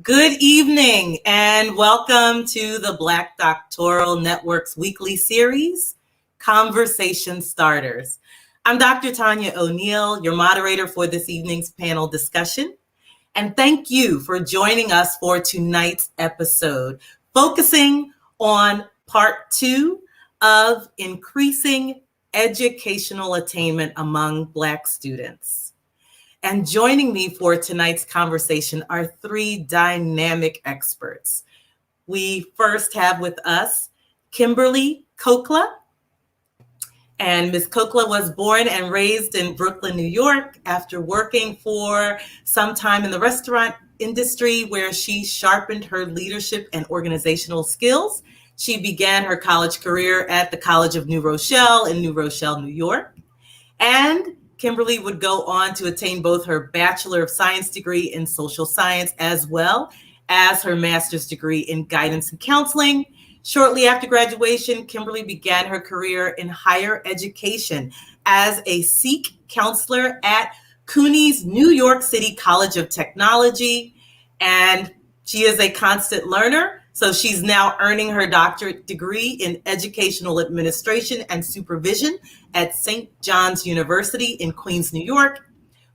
Good evening and welcome to the Black Doctoral Network's weekly series, Conversation Starters. I'm Dr. Tanya O'Neill, your moderator for this evening's panel discussion. And thank you for joining us for tonight's episode, focusing on part 2 of increasing educational attainment among Black students. And joining me for tonight's conversation are 3 dynamic experts. We first have with us Kimberly Kokla. And Ms. Kokla was born and raised in Brooklyn, New York, after working for some time in the restaurant industry where she sharpened her leadership and organizational skills. She began her college career at the College of New Rochelle in New Rochelle, New York. And Kimberly would go on to attain both her Bachelor of Science degree in social science as well as her master's degree in guidance and counseling. Shortly after graduation, Kimberly began her career in higher education as a Sikh counselor at CUNY's New York City College of Technology. And she is a constant learner. So she's now earning her doctorate degree in educational administration and supervision at St. John's University in Queens, New York,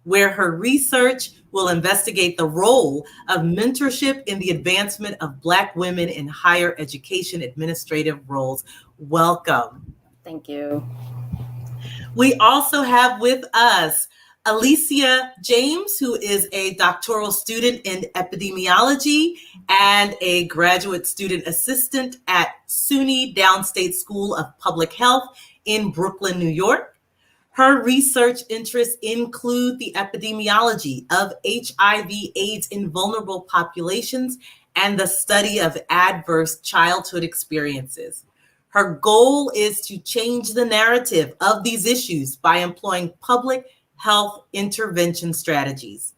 where her research will investigate the role of mentorship in the advancement of Black women in higher education administrative roles. Welcome. Thank you. We also have with us Alicia James, who is a doctoral student in epidemiology and a graduate student assistant at SUNY Downstate School of Public Health in Brooklyn, New York. Her research interests include the epidemiology of HIV/AIDS in vulnerable populations and the study of adverse childhood experiences. Her goal is to change the narrative of these issues by employing public health intervention strategies.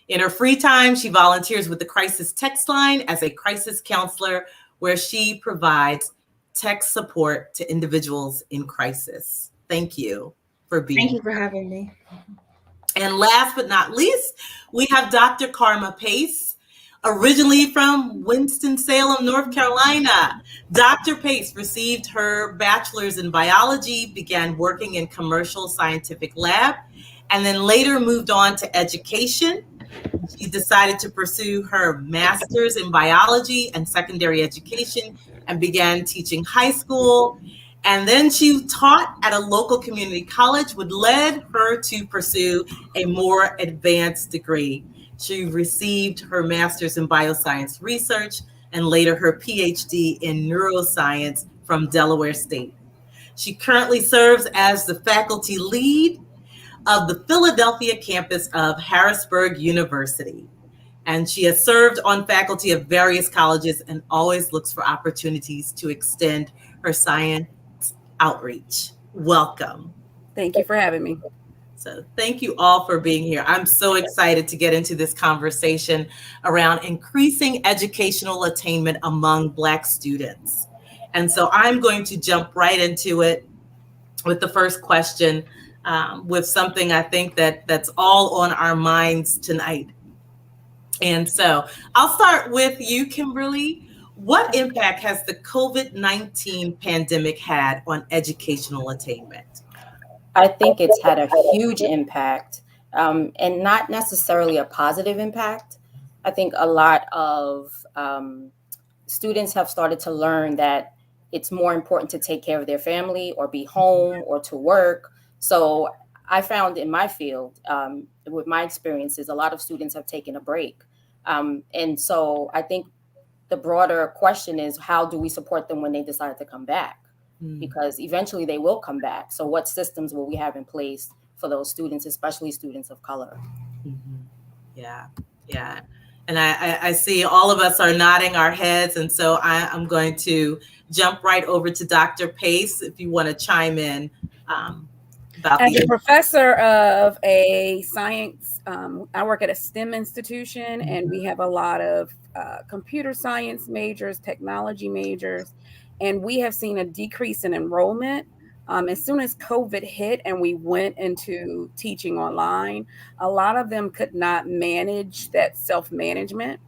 In her free time, she volunteers with the Crisis Text Line as a crisis counselor, where she provides text support to individuals in crisis. Thank you for being here. Thank you for having me. And last but not least, we have Dr. Karma Pace, originally from Winston-Salem, North Carolina. Dr. Pace received her bachelor's in biology, began working in commercial scientific lab, and then later moved on to education. She decided to pursue her master's in biology and secondary education and began teaching high school. And then she taught at a local community college, which led her to pursue a more advanced degree. She received her master's in bioscience research and later her PhD in neuroscience from Delaware State. She currently serves as the faculty lead of the Philadelphia campus of Harrisburg University. And she has served on faculty of various colleges and always looks for opportunities to extend her science outreach. Welcome. Thank you for having me. So thank you all for being here. I'm so excited to get into this conversation around increasing educational attainment among Black students. And so I'm going to jump right into it with the first question, with something I think that's all on our minds tonight. And so I'll start with you, Kimberly. What impact has the COVID-19 pandemic had on educational attainment? I think it's had a huge impact, and not necessarily a positive impact. I think a lot of students have started to learn that it's more important to take care of their family or be home or to work. So I found in my field, with my experiences, a lot of students have taken a break. And so I think the broader question is, how do we support them when they decide to come back? Because eventually they will come back. So what systems will we have in place for those students, especially students of color? Yeah. And I see all of us are nodding our heads. And so I'm going to jump right over to Dr. Pace, if you want to chime in. As a professor of a science, I work at a STEM institution, and we have a lot of computer science majors, technology majors, and we have seen a decrease in enrollment. As soon as COVID hit and we went into teaching online, a lot of them could not manage that self-management.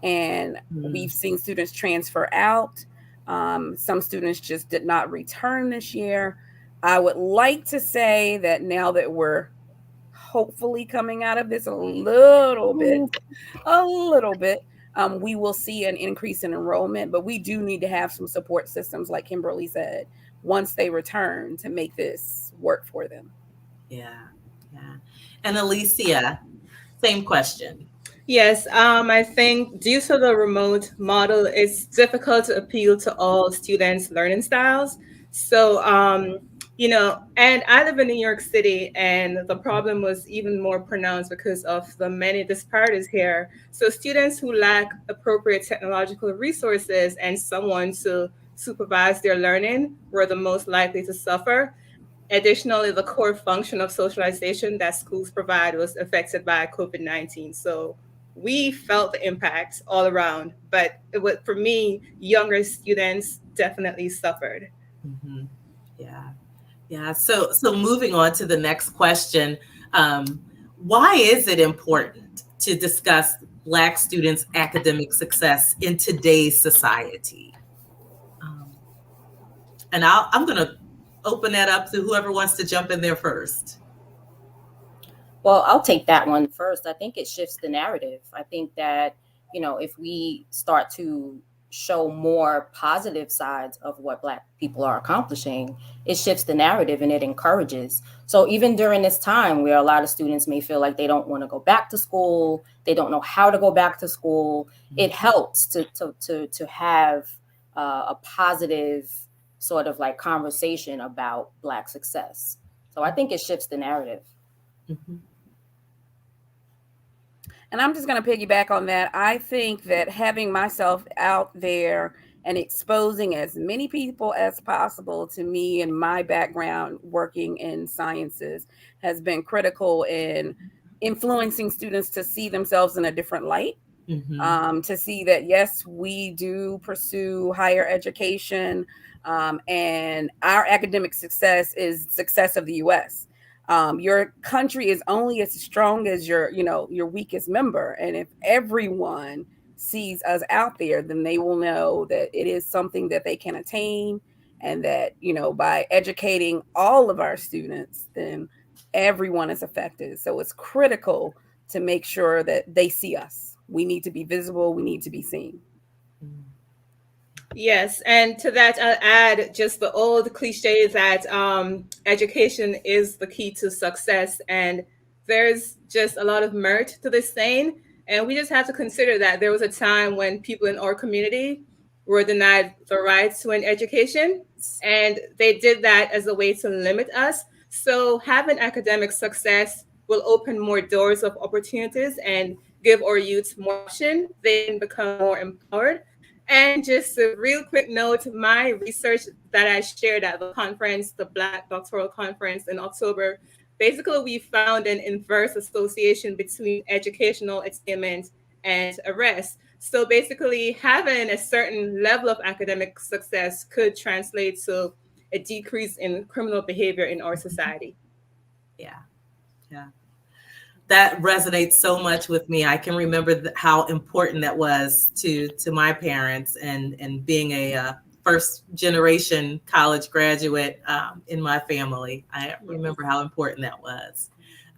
and we've seen students transfer out. Some students just did not return this year. I would like to say that now that we're hopefully coming out of this a little bit, we will see an increase in enrollment, but we do need to have some support systems, like Kimberly said, once they return to make this work for them. Yeah. And Alicia, same question. Yes, I think due to the remote model, it's difficult to appeal to all students' learning styles. So, and I live in New York City, and the problem was even more pronounced because of the many disparities here. So, students who lack appropriate technological resources and someone to supervise their learning were the most likely to suffer. Additionally, the core function of socialization that schools provide was affected by COVID-19. So we felt the impact all around, but for me, younger students definitely suffered. Mm-hmm. Yeah. So moving on to the next question, why is it important to discuss Black students' academic success in today's society? And I'm going to open that up to whoever wants to jump in there first. Well, I'll take that one first. I think it shifts the narrative. I think that, if we start to show more positive sides of what Black people are accomplishing, it shifts the narrative and it encourages. So even during this time where a lot of students may feel like they don't want to go back to school, they don't know how to go back to school, it helps to have a positive sort of like conversation about Black success. So I think it shifts the narrative. Mm-hmm. And I'm just going to piggyback on that. I think that having myself out there and exposing as many people as possible to me and my background working in sciences has been critical in influencing students to see themselves in a different light. Mm-hmm. To see that, yes, we do pursue higher education, and our academic success is success of the U.S. Your country is only as strong as your weakest member. And if everyone sees us out there, then they will know that it is something that they can attain, and that, by educating all of our students, then everyone is affected. So it's critical to make sure that they see us. We need to be visible. We need to be seen. Yes, and to that, I'll add just the old cliche that education is the key to success. And there's just a lot of merit to this saying. And we just have to consider that there was a time when people in our community were denied the right to an education, and they did that as a way to limit us. So having academic success will open more doors of opportunities and give our youth more option. They can become more empowered. And just a real quick note, my research that I shared at the conference, the Black Doctoral Conference in October, basically we found an inverse association between educational attainment and arrest. So basically having a certain level of academic success could translate to a decrease in criminal behavior in our society. Yeah. That resonates so much with me. I can remember how important that was to my parents, and being a first generation college graduate in my family. I remember how important that was.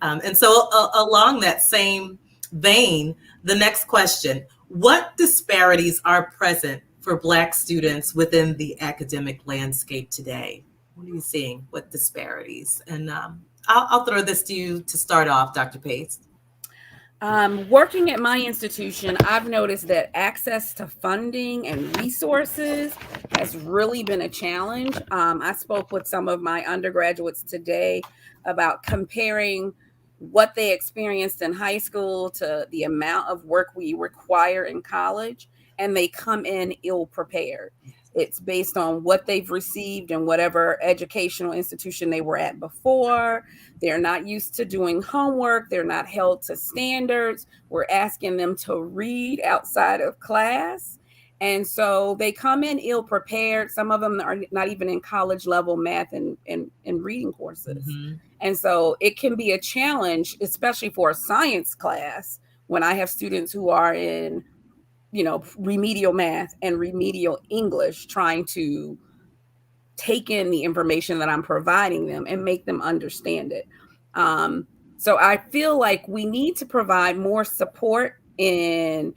And so along that same vein, the next question: what disparities are present for Black students within the academic landscape today? What are you seeing? What disparities? And I'll throw this to you to start off, Dr. Pace. Working at my institution, I've noticed that access to funding and resources has really been a challenge. I spoke with some of my undergraduates today about comparing what they experienced in high school to the amount of work we require in college, and they come in ill prepared. It's based on what they've received and whatever educational institution they were at before. They're not used to doing homework. They're not held to standards. We're asking them to read outside of class. And so they come in ill prepared. Some of them are not even in college level math and reading courses. Mm-hmm. And so it can be a challenge, especially for a science class, when I have students who are in remedial math and remedial English, trying to take in the information that I'm providing them and make them understand it. So I feel like we need to provide more support in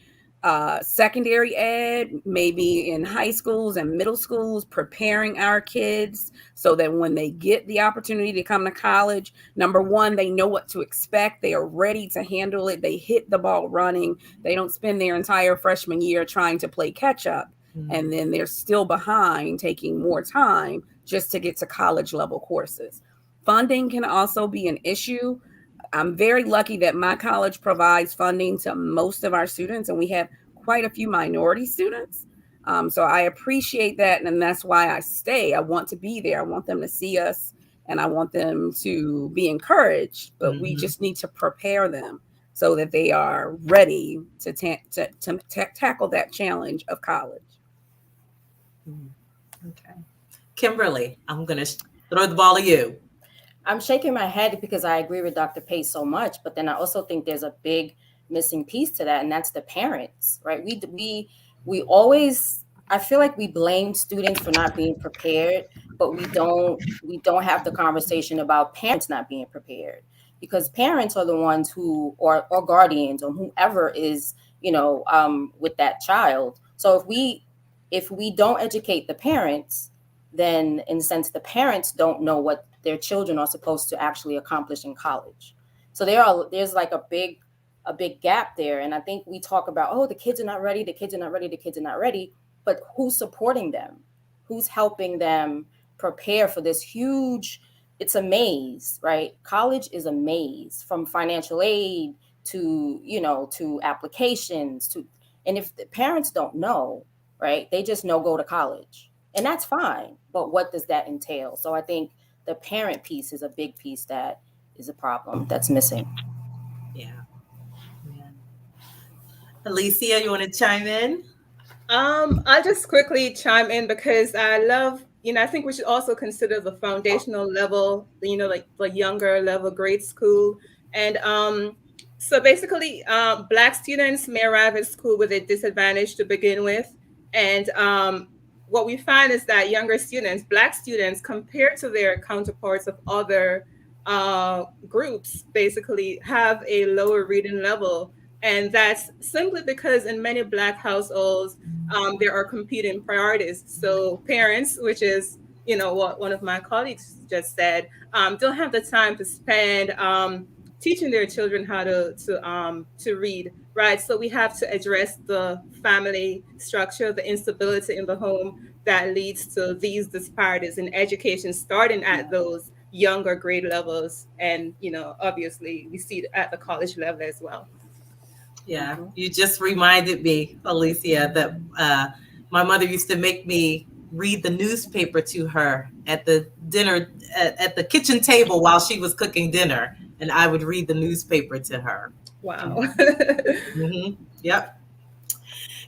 secondary ed, maybe in high schools and middle schools, preparing our kids so that when they get the opportunity to come to college, number one, they know what to expect. They are ready to handle it. They hit the ball running. They don't spend their entire freshman year trying to play catch up. And then they're still behind, taking more time just to get to college level courses. Funding can also be an issue. I'm very lucky that my college provides funding to most of our students, and we have quite a few minority students. So I appreciate that, and that's why I stay. I want to be there. I want them to see us, and I want them to be encouraged, but we just need to prepare them so that they are ready to tackle that challenge of college. Okay. Kimberly, I'm going to throw the ball to you. I'm shaking my head because I agree with Dr. Pace so much, but then I also think there's a big missing piece to that, and that's the parents, right? We always, I feel like we blame students for not being prepared, but we don't have the conversation about parents not being prepared, because parents are the ones who, or guardians, or whoever is, with that child. So if we don't educate the parents, then in a sense, the parents don't know what their children are supposed to actually accomplish in college. So there's like a big gap there. And I think we talk about, oh, the kids are not ready, the kids are not ready, the kids are not ready. But who's supporting them? Who's helping them prepare for this huge, it's a maze, right? College is a maze, from financial aid to, to applications and if the parents don't know, right, they just know go to college. And that's fine. But what does that entail? So I think the parent piece is a big piece that is a problem that's missing. Yeah. Alicia, you want to chime in? I'll just quickly chime in because I love, I think we should also consider the foundational level, like the younger level grade school. And so basically, Black students may arrive at school with a disadvantage to begin with. And what we find is that younger students, Black students, compared to their counterparts of other groups, basically have a lower reading level. And that's simply because in many Black households, there are competing priorities. So parents, which is, what one of my colleagues just said, don't have the time to spend teaching their children how to read, right? So we have to address the family structure, the instability in the home that leads to these disparities in education, starting at those younger grade levels. And, obviously we see it at the college level as well. Yeah, you just reminded me, Alicia, that my mother used to make me read the newspaper to her at the dinner, at the kitchen table while she was cooking dinner, and I would read the newspaper to her. Wow. Yep.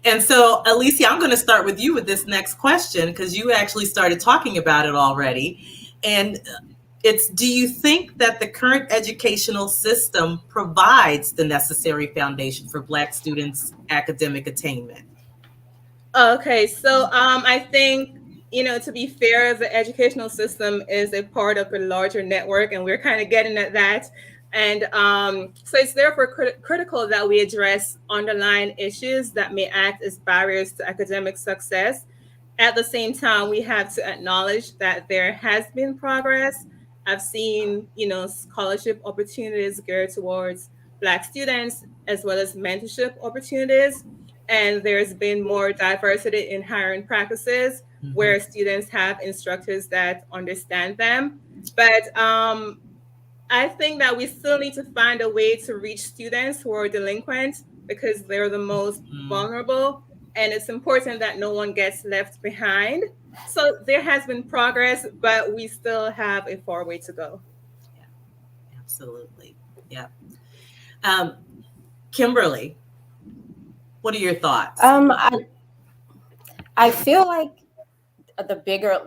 And so, Alicia, I'm going to start with you with this next question, because you actually started talking about it already. And it's, do you think that the current educational system provides the necessary foundation for Black students' academic attainment? Okay, so I think, to be fair, the educational system is a part of a larger network, and we're kind of getting at that. And so it's therefore critical that we address underlying issues that may act as barriers to academic success. At the same time, we have to acknowledge that there has been progress. I've seen, scholarship opportunities geared towards Black students, as well as mentorship opportunities. And there's been more diversity in hiring practices where students have instructors that understand them. But I think that we still need to find a way to reach students who are delinquent, because they're the most vulnerable. And it's important that no one gets left behind. So there has been progress, but we still have a far way to go. Yeah, absolutely. Yeah. Kimberly, what are your thoughts? I feel like the bigger,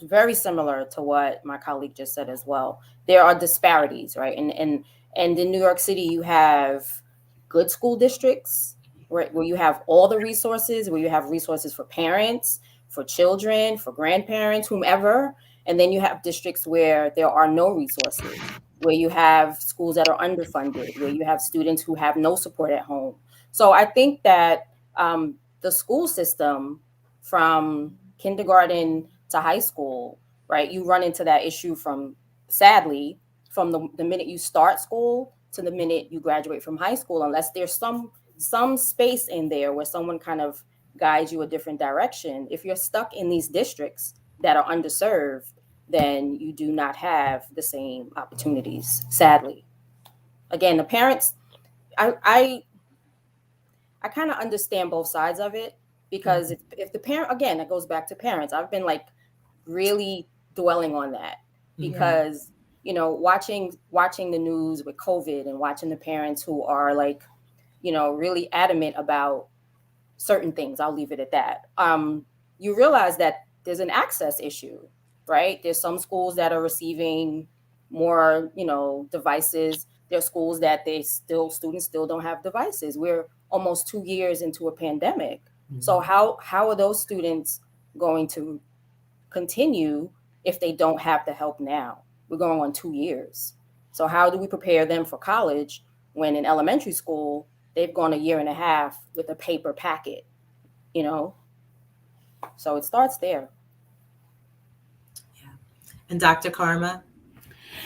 very similar to what my colleague just said as well. There are disparities, right? And in New York City, you have good school districts, where you have all the resources, where you have resources for parents, for children, for grandparents, whomever. And then you have districts where there are no resources, where you have schools that are underfunded, where you have students who have no support at home. So I think that the school system, from kindergarten to high school, right, you run into that issue from, sadly, from the minute you start school to the minute you graduate from high school, unless there's some space in there where someone kind of guides you a different direction. If you're stuck in these districts that are underserved, then you do not have the same opportunities, sadly. Again, the parents, I kind of understand both sides of it, because if the parent, again, it goes back to parents. I've been like really dwelling on that, because watching the news with COVID and watching the parents who are like, really adamant about certain things. I'll leave it at that. You realize that there's an access issue, right? There's some schools that are receiving more, devices. There are schools that students still don't have devices. We're almost 2 years into a pandemic. So how are those students going to continue if they don't have the help now? We're going on 2 years. So how do we prepare them for college when in elementary school they've gone a year and a half with a paper packet, So it starts there. Yeah. And Dr. Karma?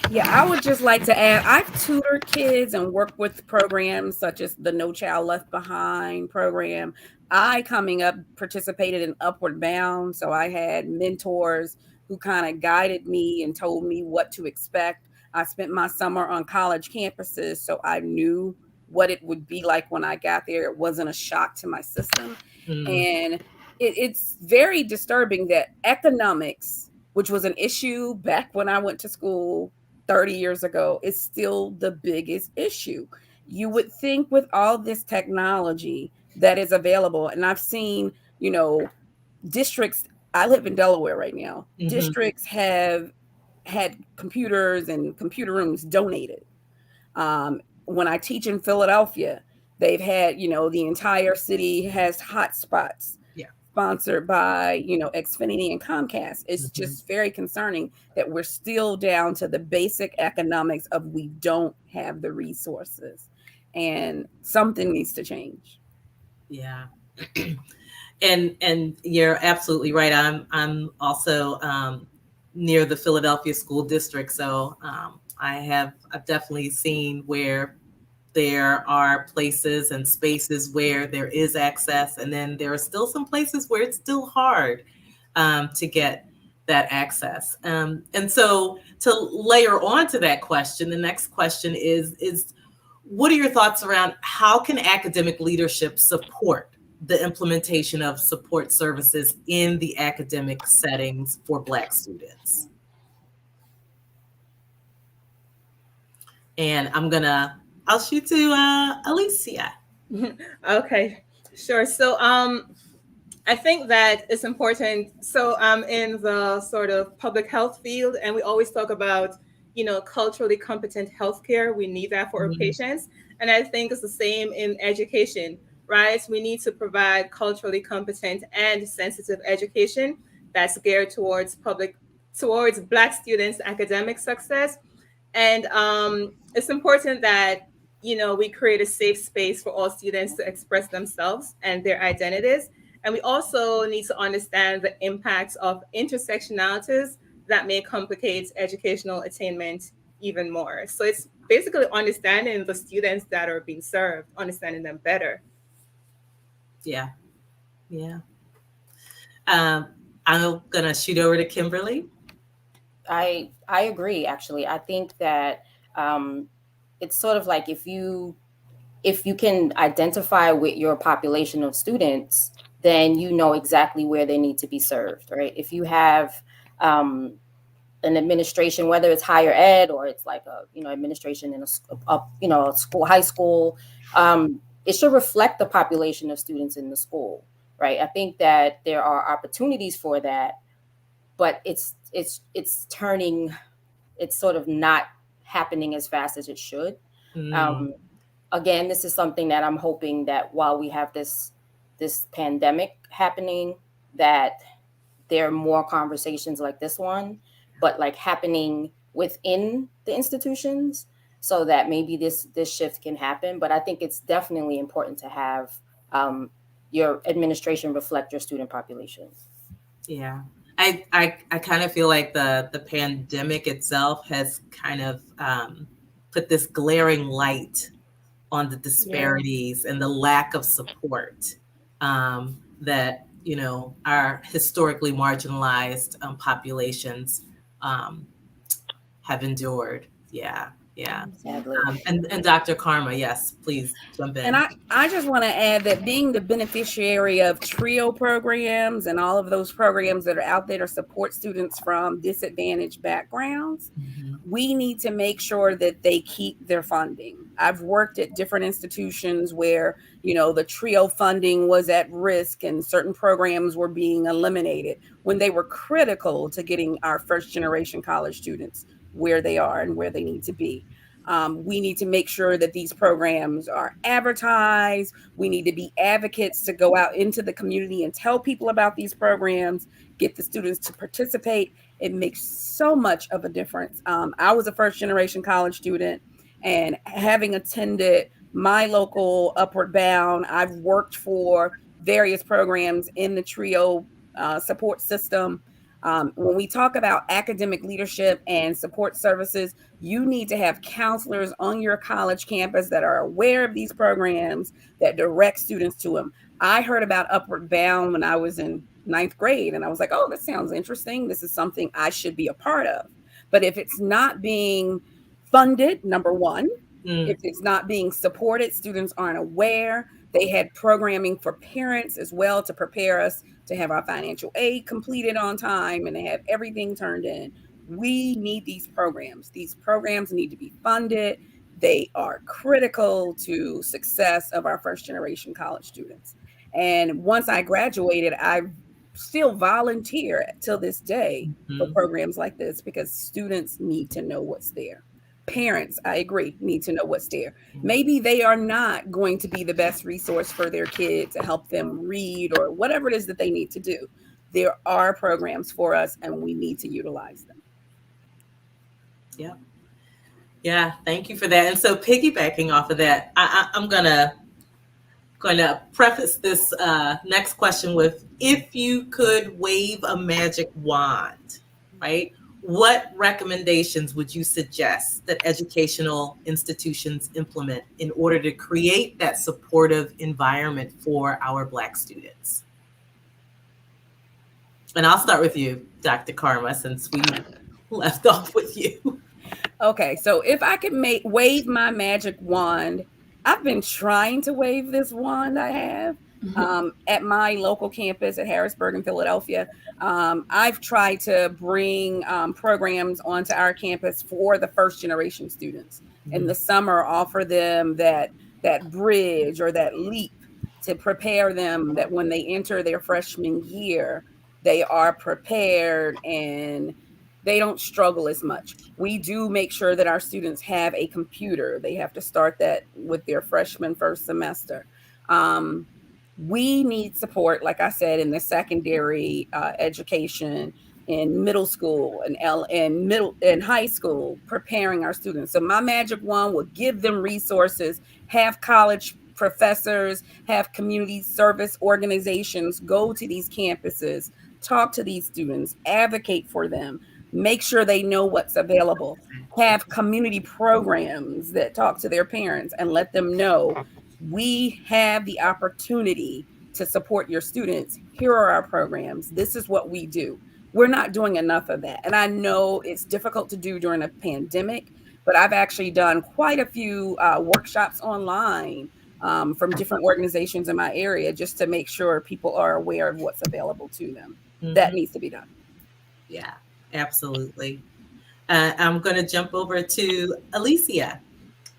Yeah, I would just like to add, I've tutored kids and worked with programs such as the No Child Left Behind program. I, coming up, participated in Upward Bound. So I had mentors who kind of guided me and told me what to expect. I spent my summer on college campuses, so I knew what it would be like when I got there. It wasn't a shock to my system. And it's very disturbing that economics, which was an issue back when I went to school 30 years ago, is still the biggest issue. You would think with all this technology that is available, and I've seen, districts, I live in Delaware right now, districts have had computers and computer rooms donated. When I teach in Philadelphia, they've had, the entire city has hotspots sponsored by, Xfinity and Comcast. It's just very concerning that we're still down to the basic economics of we don't have the resources, and something needs to change. Yeah. And you're absolutely right. I'm also near the Philadelphia school district, so I've definitely seen where there are places and spaces where there is access, and then there are still some places where it's still hard to get that access. And so to layer on to that question, the next question is what are your thoughts around how can academic leadership support the implementation of support services in the academic settings for Black students? And I'll shoot to Alicia. Okay, sure. So I think that it's important. So I'm in the sort of public health field, and we always talk about, culturally competent healthcare. We need that for our patients. And I think it's the same in education, right? We need to provide culturally competent and sensitive education that's geared towards Black students' academic success. And it's important that, we create a safe space for all students to express themselves and their identities. And we also need to understand the impacts of intersectionalities that may complicate educational attainment even more. So it's basically understanding the students that are being served, understanding them better. Yeah. Yeah. I'm going to shoot over to Kimberly. I agree, actually. I think that it's sort of like if you can identify with your population of students, then you know exactly where they need to be served, right? If you have an administration, whether it's higher ed or it's like administration in a school, high school, it should reflect the population of students in the school, right? I think that there are opportunities for that, but it's sort of not happening as fast as it should. again, this is something that I'm hoping that while we have this pandemic happening, that there are more conversations like this one, but like happening within the institutions, so that maybe this shift can happen. But I think it's definitely important to have your administration reflect your student population. Yeah. I kind of feel like the pandemic itself has kind of put this glaring light on the disparities and the lack of support that, you know, our historically marginalized populations have endured. Yeah, yeah. Sadly. And Dr. Karma, yes, please jump in. And I just want to add that being the beneficiary of TRIO programs and all of those programs that are out there to support students from disadvantaged backgrounds, we need to make sure that they keep their funding. I've worked at different institutions where, you know, the TRIO funding was at risk and certain programs were being eliminated when they were critical to getting our first generation college students where they are and where they need to be. We need to make sure that these programs are advertised. We need to be advocates to go out into the community and tell people about these programs, get the students to participate. It makes so much of a difference. I was a first generation college student, and having attended my local Upward Bound, I've worked for various programs in the TRIO support system. When we talk about academic leadership and support services, you need to have counselors on your college campus that are aware of these programs, that direct students to them. I heard about Upward Bound when I was in 9th grade, and I was like, oh, this sounds interesting. This is something I should be a part of. But if it's not being funded, number one, if it's not being supported, students aren't aware. They had programming for parents as well to prepare us to have our financial aid completed on time and to have everything turned in. We need these programs. These programs need to be funded. They are critical to success of our first generation college students. And once I graduated, I still volunteer till this day for programs like this because students need to know what's there. Parents, I agree, need to know what's there. Maybe they are not going to be the best resource for their kid to help them read or whatever it is that they need to do. There are programs for us and we need to utilize them. Yeah. Yeah, thank you for that. And so piggybacking off of that, I'm gonna preface this next question with, if you could wave a magic wand, right? What recommendations would you suggest that educational institutions implement in order to create that supportive environment for our Black students? And I'll start with you, Dr. Karma, since we left off with you. Okay, so if I could wave my magic wand, I've been trying to wave this wand I have at my local campus at Harrisburg in Philadelphia. I've tried to bring programs onto our campus for the first generation students. In the summer, offer them that bridge or that leap to prepare them that when they enter their freshman year, they are prepared and they don't struggle as much. We do make sure that our students have a computer. They have to start that with their freshman first semester. We need support, like I said, in the secondary education, in middle school and high school, preparing our students. So my magic wand will give them resources, have college professors, have community service organizations go to these campuses, talk to these students, advocate for them, make sure they know what's available, have community programs that talk to their parents and let them know we have the opportunity to support your students. Here are our programs. This is what we do. We're not doing enough of that. And I know it's difficult to do during a pandemic, but I've actually done quite a few workshops online from different organizations in my area just to make sure people are aware of what's available to them. That needs to be done. Yeah, absolutely. I'm going to jump over to Alicia.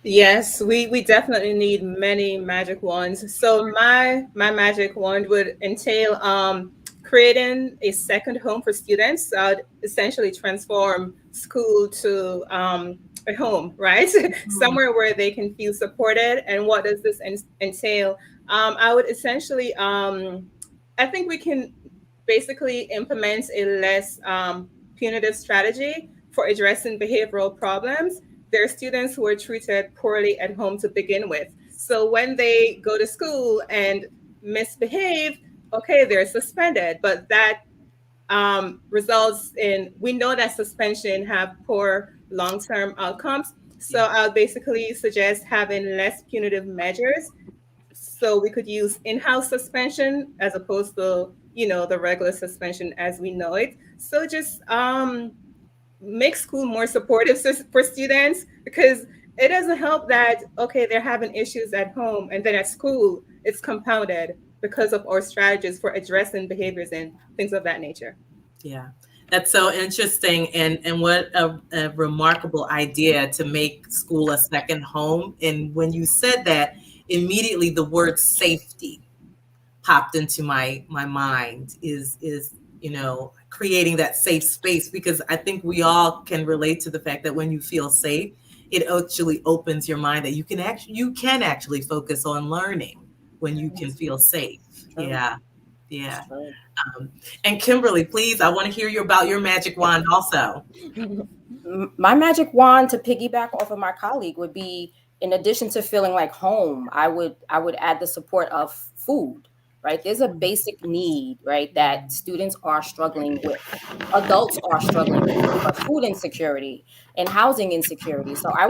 Yes, we definitely need many magic wands. So my magic wand would entail creating a second home for students. So I'd essentially transform school to a home, right? Somewhere where they can feel supported. And what does this entail? I would essentially, I think we can basically implement a less punitive strategy for addressing behavioral problems. There are students who are treated poorly at home to begin with. So when they go to school and misbehave, okay, they're suspended, but that results in, we know that suspension have poor long-term outcomes. So I'll basically suggest having less punitive measures. So we could use in-house suspension as opposed to, the regular suspension as we know it. So just make school more supportive for students, because it doesn't help that, okay, they're having issues at home and then at school it's compounded because of our strategies for addressing behaviors and things of that nature. Yeah, that's so interesting, and what a remarkable idea to make school a second home. And when you said that, immediately the word safety popped into my mind. Is creating that safe space, because I think we all can relate to the fact that when you feel safe, it actually opens your mind that you can actually focus on learning when you can feel safe. Yeah, yeah. And Kimberly, please, I want to hear about your magic wand also. My magic wand, to piggyback off of my colleague, would be, in addition to feeling like home, I would add the support of food, right? There's a basic need, right, that students are struggling with, adults are struggling with food insecurity and housing insecurity. So I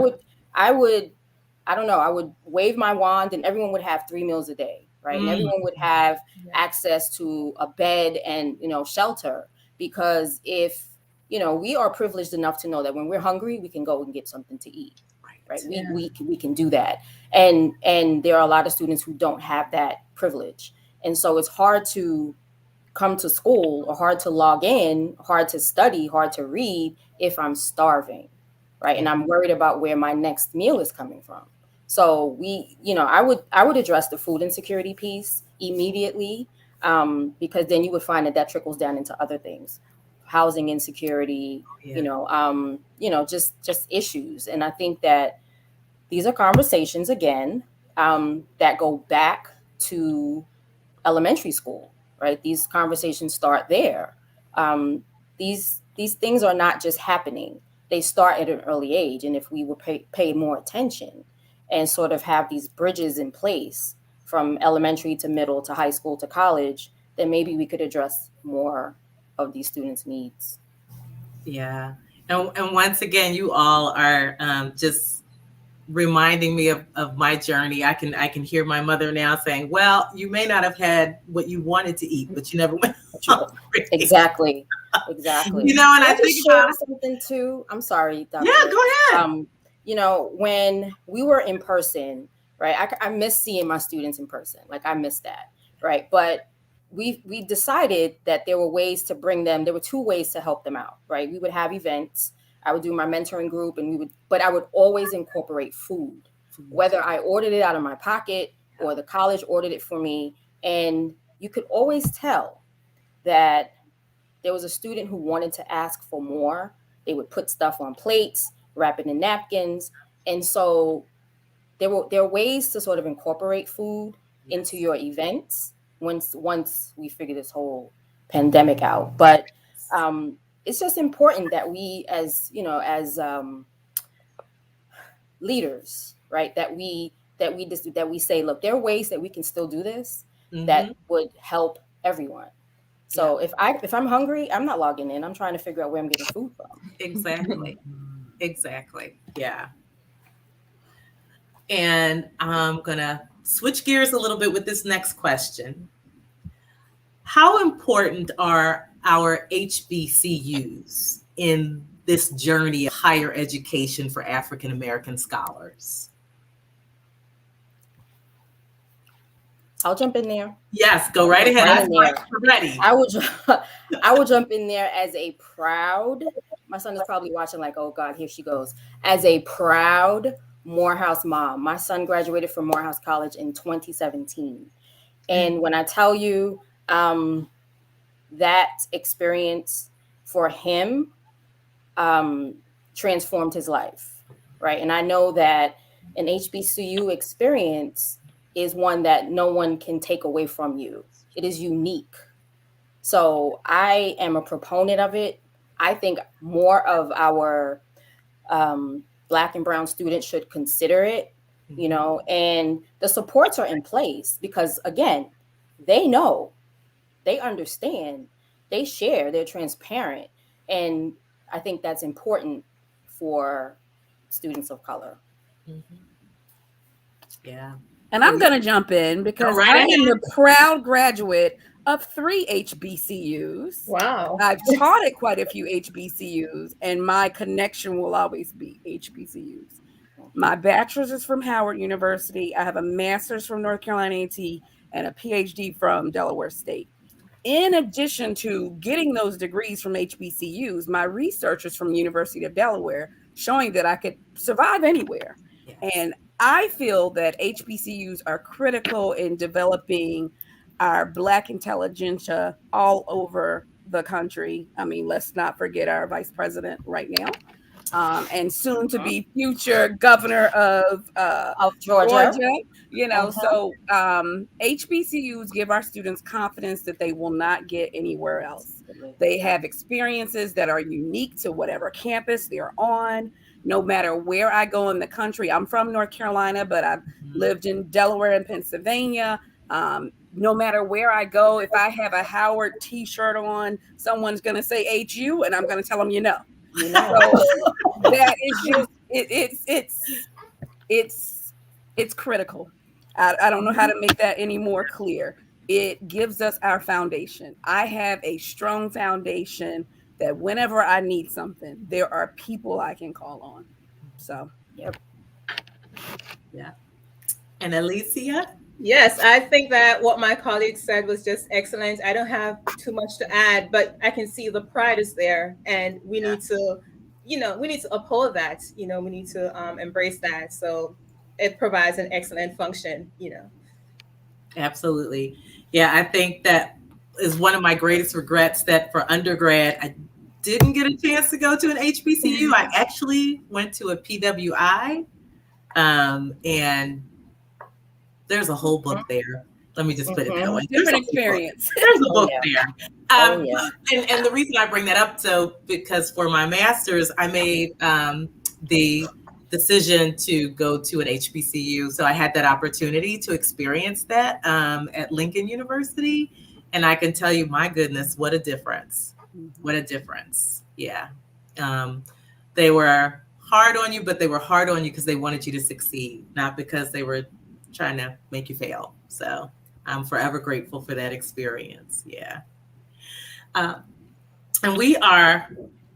don't know, I would wave my wand and everyone would have 3 meals a day, right? And everyone would have access to a bed and, shelter. Because if, we are privileged enough to know that when we're hungry, we can go and get something to eat, right? We can do that. And there are a lot of students who don't have that privilege. And so it's hard to come to school, or hard to log in, hard to study, hard to read if I'm starving, right? And I'm worried about where my next meal is coming from. So I would address the food insecurity piece immediately, because then you would find that trickles down into other things, housing insecurity, just issues. And I think that these are conversations, again, that go back to elementary school, right? These conversations start there. These things are not just happening; they start at an early age. And if we would pay more attention and sort of have these bridges in place from elementary to middle to high school to college, then maybe we could address more of these students' needs. Yeah, and once again, you all are just reminding me of my journey. I can hear my mother now saying, "Well, you may not have had what you wanted to eat, but you never went hungry." Exactly. And I think about something too. I'm sorry, Dr. Yeah, go ahead. When we were in person, right? I miss seeing my students in person. Like, I miss that, right? But we decided that there were ways to bring them. There were 2 ways to help them out, right? We would have events. I would do my mentoring group, and but I would always incorporate food, whether I ordered it out of my pocket or the college ordered it for me. And you could always tell that there was a student who wanted to ask for more. They would put stuff on plates, wrap it in napkins. And so there are ways to sort of incorporate food into your events once we figure this whole pandemic out. But it's just important that we, as leaders, right, that we say, look, there are ways that we can still do this that would help everyone. So if I'm hungry, I'm not logging in. I'm trying to figure out where I'm getting food from. Exactly. Yeah. And I'm gonna switch gears a little bit with this next question. How important are our HBCUs in this journey of higher education for African American scholars? I'll jump in there. Yes, go right ahead. Ready. I will jump in there as a proud. My son is probably watching like, oh God, here she goes. As a proud Morehouse mom. My son graduated from Morehouse College in 2017. And when I tell you that experience for him transformed his life, right? And I know that an HBCU experience is one that no one can take away from you. It is unique. So I am a proponent of it. I think more of our Black and brown students should consider it, you know, and the supports are in place because, again, they know, they understand, they share, they're transparent. And I think that's important for students of color. Yeah. And I'm going to jump in because I am the proud graduate of 3 HBCUs. Wow. I've taught at quite a few HBCUs, and my connection will always be HBCUs. My bachelor's is from Howard University. I have a master's from North Carolina A&T and a PhD from Delaware State. In addition to getting those degrees from HBCUs, my research is from University of Delaware, showing that I could survive anywhere. Yes. And I feel that HBCUs are critical in developing our Black intelligentsia all over the country. I mean, let's not forget our vice president right now, and soon to be future governor of Georgia. You know, so HBCUs give our students confidence that they will not get anywhere else. They have experiences that are unique to whatever campus they're on. No matter where I go in the country, I'm from North Carolina, but I've lived in Delaware and Pennsylvania. No matter where I go, if I have a Howard t-shirt on, someone's going to say HU, and I'm going to tell them, you know. So that is just it's critical. I don't know how to make that any more clear. It gives us our foundation. I have a strong foundation that whenever I need something, there are people I can call on. So, yep. Yeah. And Alicia? Yes, I think that what my colleague said was just excellent. I don't have too much to add, but I can see the pride is there, and we need to, we need to uphold that. We need to embrace that. So it provides an excellent function. Absolutely. Yeah, I think that is one of my greatest regrets, that for undergrad, I didn't get a chance to go to an HBCU. I actually went to a PWI, and there's a whole book there. Let me just put it that way. Different experience. There's a book there. And the reason I bring that up, because for my master's, I made the decision to go to an HBCU. So I had that opportunity to experience that at Lincoln University. And I can tell you, my goodness, what a difference. What a difference. Yeah. They were hard on you, but they were hard on you because they wanted you to succeed, not because they were trying to make you fail. So I'm forever grateful for that experience. Yeah. And we are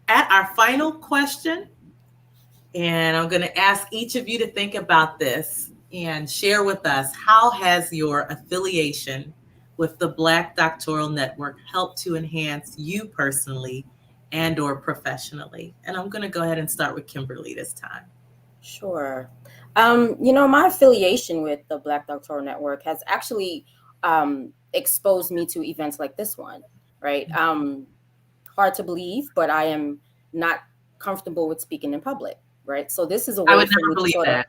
at our final question. And I'm going to ask each of you to think about this and share with us, how has your affiliation with the Black Doctoral Network helped to enhance you personally and or professionally? And I'm going to go ahead and start with Kimberly this time. Sure. My affiliation with the Black Doctoral Network has actually exposed me to events like this one, right? Hard to believe, but I am not comfortable with speaking in public, right? So this is a way I would for never me believe to that.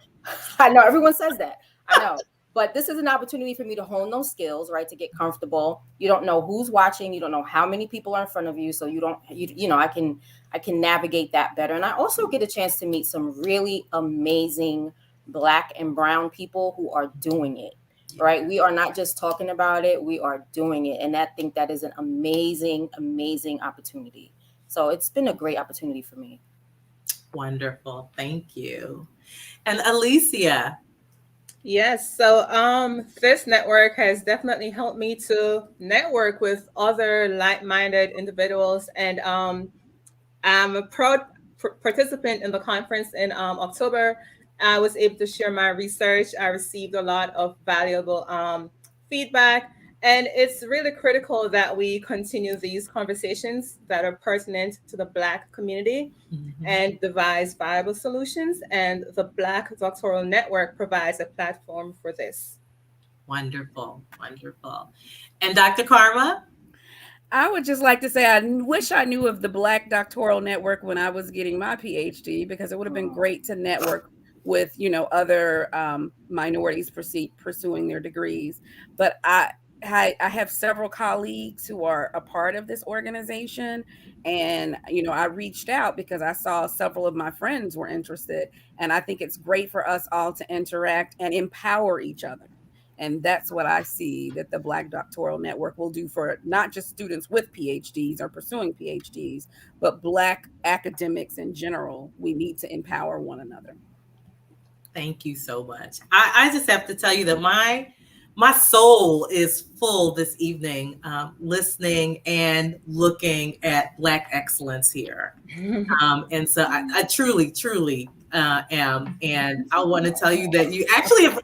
I know everyone says that. I know. But this is an opportunity for me to hone those skills, right? To get comfortable. You don't know who's watching. You don't know how many people are in front of you. So I can navigate that better. And I also get a chance to meet some really amazing Black and brown people who are doing it, right? We are not just talking about it. We are doing it. And I think that is an amazing, amazing opportunity. So it's been a great opportunity for me. Wonderful. Thank you. And Alicia. Yes. So this network has definitely helped me to network with other like-minded individuals. And I'm a proud participant in the conference in October. I was able to share my research. I received a lot of valuable feedback. And it's really critical that we continue these conversations that are pertinent to the Black community and devise viable solutions. And the Black Doctoral Network provides a platform for this. Wonderful. Wonderful. And Dr. Karma? I would just like to say I wish I knew of the Black Doctoral Network when I was getting my PhD, because it would have been great to network with, other minorities pursuing their degrees. But I have several colleagues who are a part of this organization, and I reached out because I saw several of my friends were interested, and I think it's great for us all to interact and empower each other. And that's what I see that the Black Doctoral Network will do for not just students with PhDs or pursuing PhDs, but Black academics in general. We need to empower one another. Thank you so much. I just have to tell you that my soul is full this evening, listening and looking at Black excellence here. And so I truly, truly am. And I want to tell you that you actually have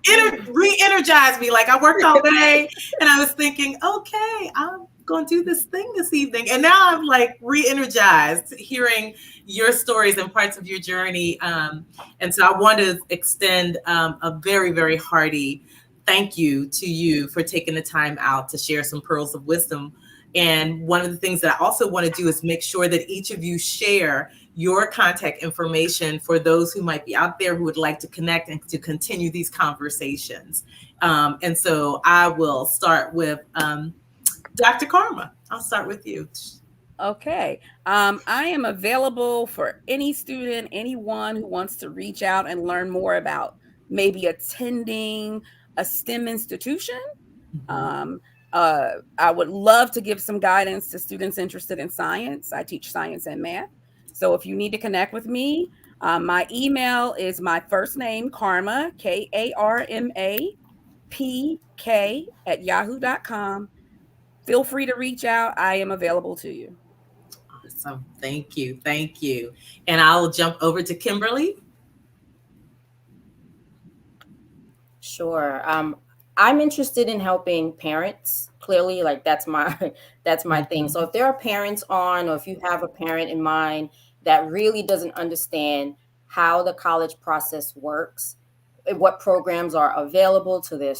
re-energized me. Like, I worked all day and I was thinking, okay, I'm going to do this thing this evening. And now I'm like re-energized hearing your stories and parts of your journey. And so I want to extend a very, very hearty thank you to you for taking the time out to share some pearls of wisdom. And one of the things that I also want to do is make sure that each of you share your contact information for those who might be out there who would like to connect and to continue these conversations. And so I will start with Dr. Karma. I'll start with you. Okay. I am available for any student, anyone who wants to reach out and learn more about maybe attending a STEM institution. I would love to give some guidance to students interested in science. I teach science and math. So if you need to connect with me, my email is my first name, Karma, KARMA, PK @yahoo.com. Feel free to reach out. I am available to you. Awesome. Thank you. Thank you. And I will jump over to Kimberly. Sure. I'm interested in helping parents. Clearly, like that's my thing. So if there are parents on, or if you have a parent in mind that really doesn't understand how the college process works, what programs are available to their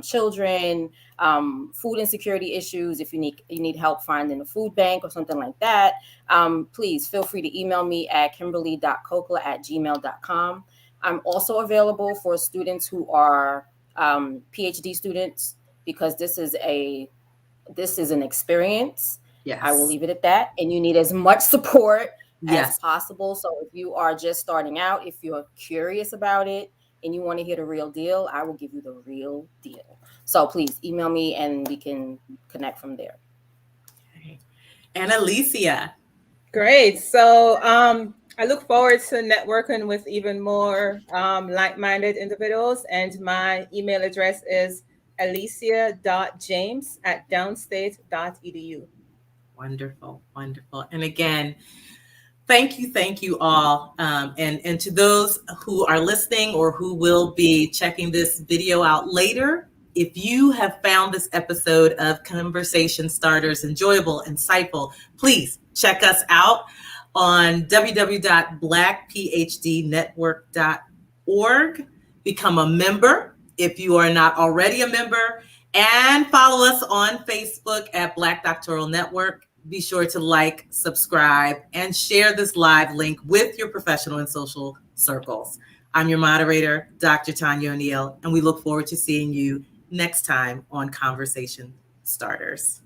children, food insecurity issues, if you need help finding a food bank or something like that, please feel free to email me at kimberly.kokla@gmail.com. I'm also available for students who are PhD students, because this is an experience. Yes. I will leave it at that. And you need as much support Yes. as possible. So if you are just starting out, if you're curious about it and you want to hear the real deal, I will give you the real deal. So please email me and we can connect from there. Okay. And Alicia. Great. So I look forward to networking with even more like-minded individuals. And my email address is alicia.james@downstate.edu. Wonderful. Wonderful. And again, thank you all. And to those who are listening or who will be checking this video out later, if you have found this episode of Conversation Starters enjoyable, insightful, please check us out on www.blackphdnetwork.org. Become a member if you are not already a member, and follow us on Facebook at Black Doctoral Network. Be sure to like, subscribe, and share this live link with your professional and social circles. I'm your moderator, Dr. Tanya O'Neill, and we look forward to seeing you next time on Conversation Starters.